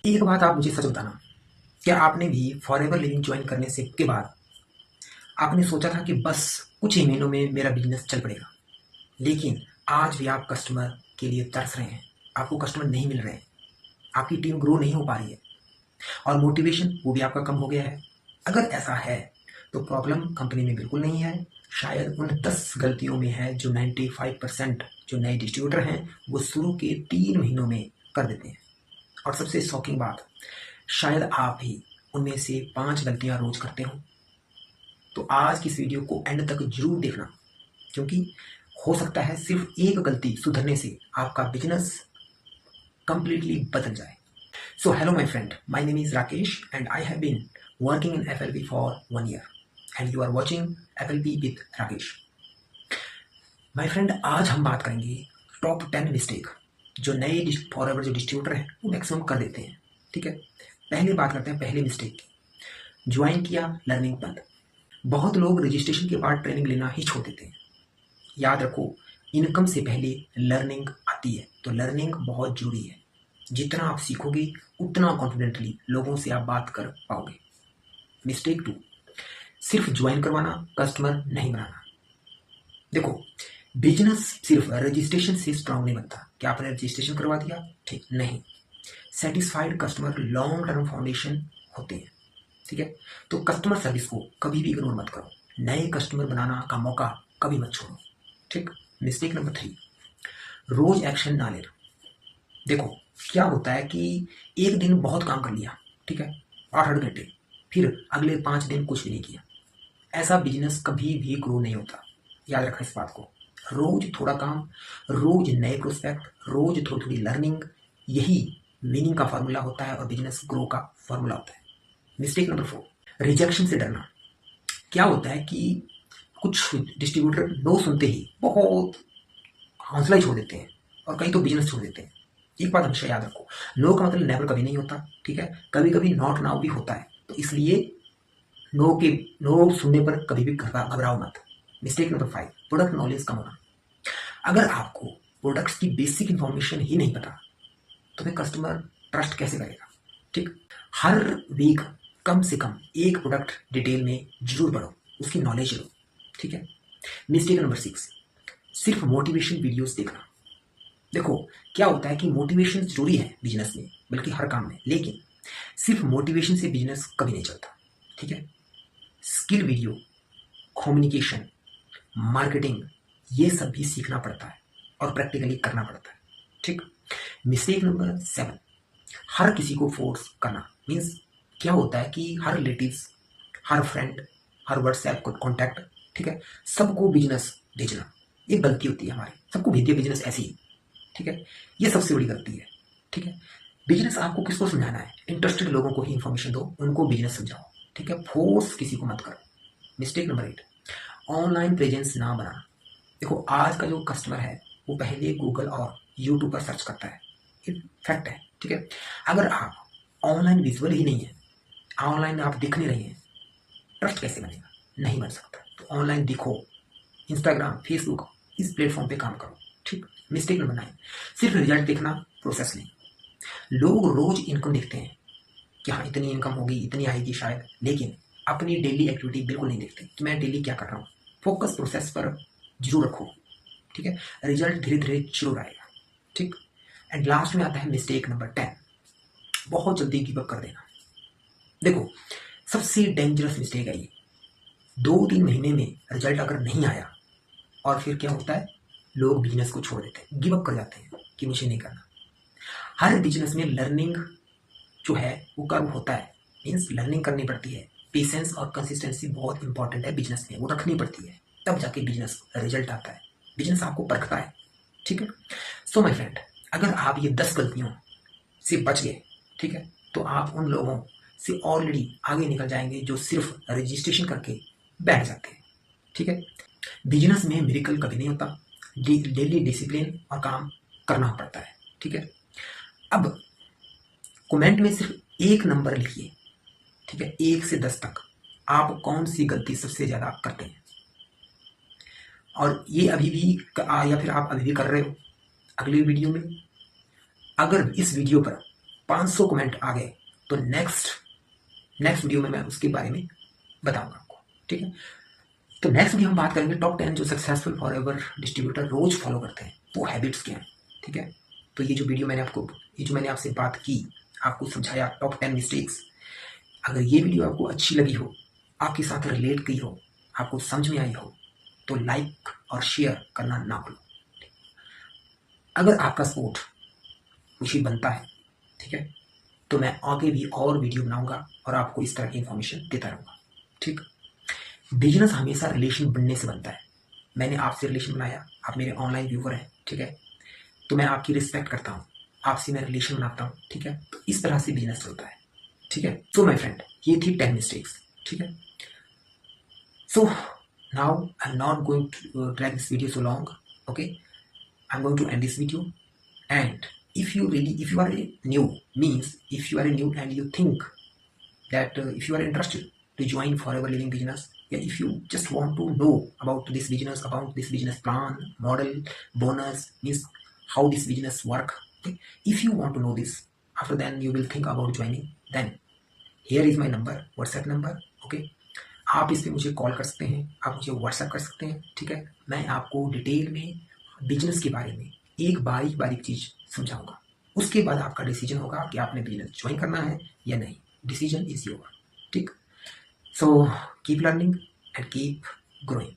एक बात आप मुझे सच बताना, क्या आपने भी फॉरएवर लिविंग ज्वाइन करने से के बाद आपने सोचा था कि बस कुछ ही महीनों में मेरा बिजनेस चल पड़ेगा, लेकिन आज भी आप कस्टमर के लिए तरस रहे हैं, आपको कस्टमर नहीं मिल रहे हैं, आपकी टीम ग्रो नहीं हो पा रही है और मोटिवेशन वो भी आपका कम हो गया है? अगर ऐसा है तो प्रॉब्लम कंपनी में बिल्कुल नहीं है, शायद उन 10 गलतियों में है जो 95% जो नए डिस्ट्रीब्यूटर हैं वो शुरू के 3 महीनों में कर देते हैं। और सबसे शॉकिंग बात, शायद आप भी उनमें से 5 गलतियां रोज करते हो। तो आज की इस वीडियो को एंड तक जरूर देखना, क्योंकि हो सकता है सिर्फ एक गलती सुधरने से आपका बिजनेस कंप्लीटली बदल जाए। So hello my friend, my name is Rakesh and I have been working in FLP for 1 year and you are watching FLP with Rakesh. My friend, आज हम बात करेंगे टॉप 10 मिस्टेक जो नए फॉरएवर जो distributor हैं वो मैक्सिमम कर देते हैं। ठीक है, पहले बात करते हैं पहले मिस्टेक की। ज्वाइन किया, लर्निंग बंद। बहुत लोग रजिस्ट्रेशन के बाद ट्रेनिंग लेना ही छोड़ देते हैं। याद रखो, इनकम से पहले लर्निंग आती है, तो लर्निंग बहुत जरूरी है। जितना आप सीखोगे उतना कॉन्फिडेंटली लोगों से आप बात कर पाओगे। मिस्टेक 2, सिर्फ ज्वाइन करवाना, कस्टमर नहीं बनाना। देखो, बिजनेस सिर्फ रजिस्ट्रेशन से स्ट्रांग नहीं बनता। क्या आपने रजिस्ट्रेशन करवा दिया, ठीक नहीं। Satisfied customer long term foundation होते हैं। ठीक है, तो कस्टमर सर्विस को कभी भी इग्नोर मत करो, नए कस्टमर बनाना का मौका कभी मत छोड़ो। ठीक। मिस्टेक नंबर 3, रोज एक्शन ना लेना। देखो, क्या होता है कि एक दिन बहुत काम कर लिया, ठीक है, 8 घंटे, फिर अगले 5 दिन कुछ भी नहीं किया, ऐसा बिजनेस कभी भी ग्रो नहीं होता। याद रखना इस बात को। रोज थोड़ा काम, रोज नए प्रोस्पेक्ट, रोज थोड़ी थोड़ी लर्निंग, यही विनिंग का फॉर्मूला होता है और बिजनेस ग्रो का फॉर्मूला होता है। मिस्टेक नंबर 4, रिजेक्शन से डरना। क्या होता है कि कुछ डिस्ट्रीब्यूटर नो सुनते ही बहुत हौसला ही छोड़ देते हैं और कहीं तो बिजनेस छोड़ देते हैं। एक बात हमेशा याद रखो, नो का मतलब नेवर कभी नहीं होता। ठीक है, कभी कभी नॉट नाउ भी होता है, तो इसलिए नो सुनने पर कभी भी घबराओ मत। मिस्टेक नंबर 5, प्रोडक्ट नॉलेज कम होना। अगर आपको प्रोडक्ट्स की बेसिक इंफॉर्मेशन ही नहीं पता तो फिर कस्टमर ट्रस्ट कैसे करेगा? ठीक, हर वीक कम से कम एक प्रोडक्ट डिटेल में जरूर पढ़ो, उसकी नॉलेज लो। ठीक है। मिस्टेक नंबर 6, सिर्फ मोटिवेशन वीडियोस देखना। देखो, क्या होता है कि मोटिवेशन जरूरी है बिजनेस में, बल्कि हर काम में, लेकिन सिर्फ मोटिवेशन से बिजनेस कभी नहीं चलता। ठीक है, स्किल वीडियो, कम्युनिकेशन, मार्केटिंग, ये सब भी सीखना पड़ता है और प्रैक्टिकली करना पड़ता है। ठीक। मिस्टेक नंबर 7, हर किसी को फोर्स करना। मीन्स क्या होता है कि हर रिलेटिव्स, हर फ्रेंड, हर व्हाट्सएप को कॉन्टैक्ट, ठीक है, सबको बिजनेस भेजना, ये गलती होती है हमारी। सबको भेज दिया बिजनेस ऐसे ही, ठीक है, ये सबसे बड़ी गलती है। ठीक है, बिजनेस आपको किसको समझाना है? इंटरेस्टेड लोगों को ही इंफॉर्मेशन दो, उनको बिजनेस समझाओ। ठीक है, फोर्स किसी को मत करो। मिस्टेक नंबर 8, ऑनलाइन प्रेजेंस ना बनाना। देखो, आज का जो कस्टमर है वो पहले गूगल और यूट्यूब पर सर्च करता है, ये फैक्ट है। ठीक है, अगर आप ऑनलाइन विजुअल ही नहीं है, ऑनलाइन आप दिख नहीं रहे हैं, ट्रस्ट कैसे बनेगा? नहीं बन सकता। तो ऑनलाइन दिखो, इंस्टाग्राम, फेसबुक, इस प्लेटफॉर्म पे काम करो। ठीक। मिस्टेक नंबर 9, सिर्फ रिजल्ट देखना, प्रोसेस नहीं। लोग रोज इनकम देखते हैं कि हाँ इतनी इनकम होगी, इतनी आएगी शायद, लेकिन अपनी डेली एक्टिविटी बिल्कुल नहीं देखते कि मैं डेली क्या कर रहा हूँ। फोकस प्रोसेस पर जरूर रखो। ठीक है, रिजल्ट धीरे धीरे जरूर आएगा। ठीक। एंड लास्ट में आता है मिस्टेक नंबर 10, बहुत जल्दी गिव अप कर देना। देखो, सबसे डेंजरस मिस्टेक है ये। 2-3 महीने में रिजल्ट अगर नहीं आया और फिर क्या होता है, लोग बिजनेस को छोड़ देते हैं, गिव अप कर जाते हैं कि मुझे नहीं करना। हर बिजनेस में लर्निंग जो है वो कर्व होता है, मीन्स लर्निंग करनी पड़ती है। पेशेंस और कंसिस्टेंसी बहुत इंपॉर्टेंट है बिजनेस में, वो रखनी पड़ती है, तब जाके बिजनेस रिजल्ट आता है, बिजनेस आपको परखता है। ठीक है। सो माय फ्रेंड, अगर आप ये 10 गलतियों से बच गए, ठीक है, तो आप उन लोगों से ऑलरेडी आगे निकल जाएंगे जो सिर्फ रजिस्ट्रेशन करके बैठ जाते हैं। ठीक है, बिजनेस में मिरेकल कभी नहीं होता, डेली डिसिप्लिन और काम करना पड़ता है। ठीक है, अब कमेंट में सिर्फ एक नंबर लिखिए। ठीक है, 1 से 10 तक आप कौन सी गलती सबसे ज्यादा करते हैं, और ये अभी भी या फिर आप अभी भी कर रहे हो। अगली वीडियो में अगर इस वीडियो पर 500 कमेंट आ गए तो नेक्स्ट वीडियो में मैं उसके बारे में बताऊंगा आपको, ठीक है। तो नेक्स्ट वीडियो हम बात करेंगे टॉप 10 जो सक्सेसफुल फॉरएवर डिस्ट्रीब्यूटर रोज फॉलो करते हैं, वो हैबिट्स क्या हैं, ठीक है। तो ये जो मैंने आपसे बात की, आपको समझाया टॉप 10 मिस्टेक्स, अगर ये वीडियो आपको अच्छी लगी हो, आपके साथ रिलेट की हो, आपको समझ में आई हो, तो लाइक और शेयर करना ना भूलो। अगर आपका सपोर्ट मुझे बनता है, ठीक है, तो मैं आगे भी और वीडियो बनाऊंगा और आपको इस तरह की इंफॉर्मेशन देता रहूँगा, ठीक। बिजनेस हमेशा रिलेशन बनने से बनता है। मैंने आपसे रिलेशन बनाया, आप मेरे ऑनलाइन व्यूवर हैं, ठीक है, तो मैं आपकी रिस्पेक्ट करता हूँ, आपसे मैं रिलेशन बनाता हूँ, ठीक है। तो इस तरह से बिजनेस चलता है, ठीक है। सो माय फ्रेंड, ये थी 10 मिस्टेक्स, ठीक है। So now I am not going to drag this video so long, okay. I am going to end this video, and if you are a new, means if you are a new and you think that if you are interested to join forever living business, yeah, if you just want to know about this business plan, model, bonus, means how this business work, okay? If you want to know this, after then you will think about joining, then here is my number, WhatsApp number, okay। आप इस पर मुझे call कर सकते हैं, आप मुझे WhatsApp कर सकते हैं, ठीक है। मैं आपको डिटेल में बिजनेस के बारे में एक बारीक बारीक चीज समझाऊंगा। उसके बाद आपका डिसीजन होगा कि आपने बिजनेस ज्वाइन करना है या नहीं। डिसीजन इज योर, ठीक। So keep learning and keep growing.